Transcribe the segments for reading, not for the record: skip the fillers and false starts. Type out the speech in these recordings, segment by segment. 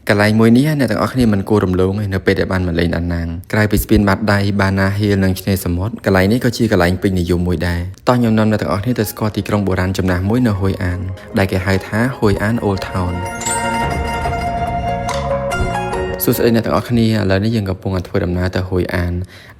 កន្លែងមួយនេះអ្នកទាំងអស់គ្នាមិនគួររំលងឯនៅពេលដែលបានមកលេងដាណាងក្រៅពីស្ពានបាតដៃបាណាហៀលនិងឆ្នេរសមុទ្រកន្លែងនេះក៏ជាកន្លែងពេញនិយមមួយដែរតោះខ្ញុំនាំអ្នកទាំងអស់គ្នាទៅស្គាល់ទីក្រុងបុរាណចំណាស់មួយនៅហួយអានដែលគេហៅថាហួយអាន Old Town សួស្តីអ្នកទាំងអស់គ្នាឥឡូវនេះយើងកំពុងធ្វើដំណើរទៅហួយអាន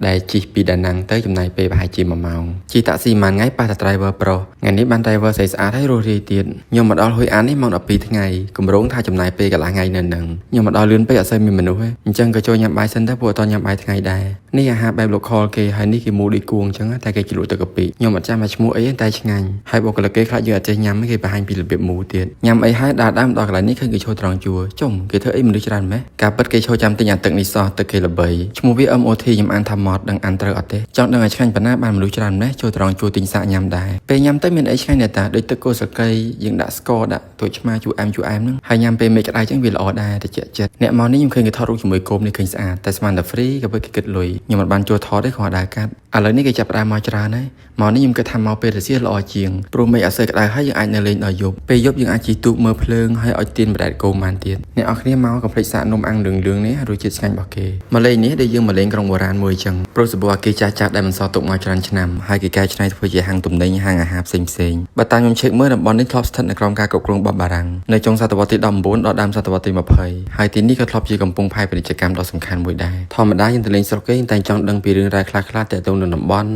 ដែលជិះពីដាណាំងទៅចំណាយពេលប្រហែលជា1ម៉ោងជិះតាក់ស៊ីមួយថ្ងៃប៉ះតែ driver ប្រុសថ្ងៃនេះបាន driver ស្អាតស្អាតហើយរស់រាយទៀតខ្ញុំមកដល់ហួយអាននេះម៉ោង12ថ្ងៃគម្រោងថាចំណាយពេលកន្លះថ្ងៃនៅនឹងខ្ញុំមកដល់លឿនពេកអត់សូវមានមនុស្សទេអញ្ចឹងក៏ចូលញ៉ាំបាយសិនទៅព្រោះអត់ញ៉ាំបាយថ្ងៃដែរនេះអាហារបែប local គេហើយនេះគេមូលដូចគួងអញ្ចឹងតែគេជ្រលក់ទឹកកាពិខ្ញុំអត់ចាំថាឈ្មោះអីតែឆ្ងាញ់ហើយបុគ្គលិកគេខ្លះយើងអត់ចេះញ៉ាំគេបង្ហាញពីរបៀបមូលទៀតញ៉ាំអីហើយដើរដល់កន្លែងនេះឃើញគេឈរត្រង់ជួរចុំគេធ្វើអីមនុស្សច្រើនម៉េះការពិតគេឈរចាំទិញអាទឹកនេះសោះទឹកគេល្បីឈ្មោះវា MOT ខ្ញុំអានថាម៉ត់ដឹងអានត្រូវអត់ទេចង់ដឹងឲ្យឆ្ងាញ់ប៉ុណ្ណាបានមនុស្សច្រើនម្លេះចូលត្រង់ជួរទិញសាកញ៉ាំដែរពេលញ៉ាំទៅមានអីឆ្ងាញ់ដែរតាដូចទឹកគោស្រកីយើងដាក់ស្ករដាក់ទូចឆ្មាជូរអែមហ្នឹងហើយញ៉ាំពេលមេឃក្តៅចឹងវាល្អដែរតិចចិត្តអ្នកមកនេះខ្ញុំឃើញគេថតរូបជាមួយគោមនេះឃើញស្អាតតែស្មានតែ free ក៏ពេលគេគិតលុយខ្ញុំមិនបានចូលថតទេគ្រាន់តែដើរកាត់ឥឡូវនេះគេចាប់ផ្ដើមមកច្រើនហើយមកនេះខ្ញុំគិតថាមកពេលរសៀលល្អជាងព្រោះមេឃអត់សូវក្តៅហើយយើងអាចនៅលេងដល់យប់ពេលយប់យើងអាចជិះទូកមើលភ្លើងហើយអុជទៀនបដែតគោមបានទៀតអ្នកនរគ្នាមកកុំភ្លេចសាកនំអាំងលឿងនេះរសជាតិឆ្ងាញ់របស់គេមកលេងនេះដែលយើងមកលេងក្រុងបុរាណមួយចឹងព្រោះសបោះគេចាស់ដែលមិនសល់ទុកមកច្រើនឆ្នាំហើយគេកែច្នៃធ្វើជាហាងទំនិញហាងអាហារផ្សេងបើតាមខ្ញុំជែកមើលតំបន់នេះធ្លាប់ស្ថិតនៅក្រោមការគ្រប់គ្រងរបស់បារាំងនៅចុងសតវត្សទី19ដល់ដើមសតវត្សទី20ហើយទីនេះក៏ធ្លាប់ជាកំពង់ផែពាណិជ្ជកម្មដ៏សំខាន់មួយដែរធម្មតាយើងទៅលេងស្រុកគេតែចង់ដឹងពីរឿងរ៉ាវខ្លះៗទាក់ទងនឹងតំបន់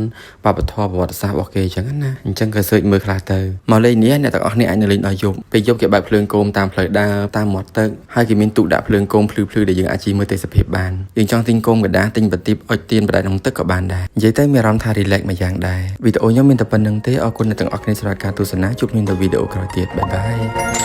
វប្បធម៌ប្រវត្តិសាស្ត្ររបស់គេចឹងណាអញ្ចឹងក៏សើចមើលខ្លះទៅមកលេងនេះអ្នកទាំងអស់គ្នាអាចនៅលេងដល់យប់ពេលយប់គេបើកភ្លើងគោមតាមផ្លូវដើរតាមមាត់ទឹកហើយគេមានទូកដាក់ភ្លើងគោមភ្លឺដែលយើងអាចជិះមើលទេសភាពបានយើងចង់ទិញគោមកដាទិញបន្ទាបអុជទៀនបដែតក្នុងទឹកក៏បានដែរនិយាយទៅមានអារម្មណ៍ថា relax មួយយ៉ាងដែរវីដេអូខ្ញុំមានតែប៉ុណ្្នឹងទេអរគុណអ្នកទាំងអស់គ្នាសម្រាប់ការទស្សនាជួបគ្នានៅវីដេអូក្រោយទៀតបាយបាយ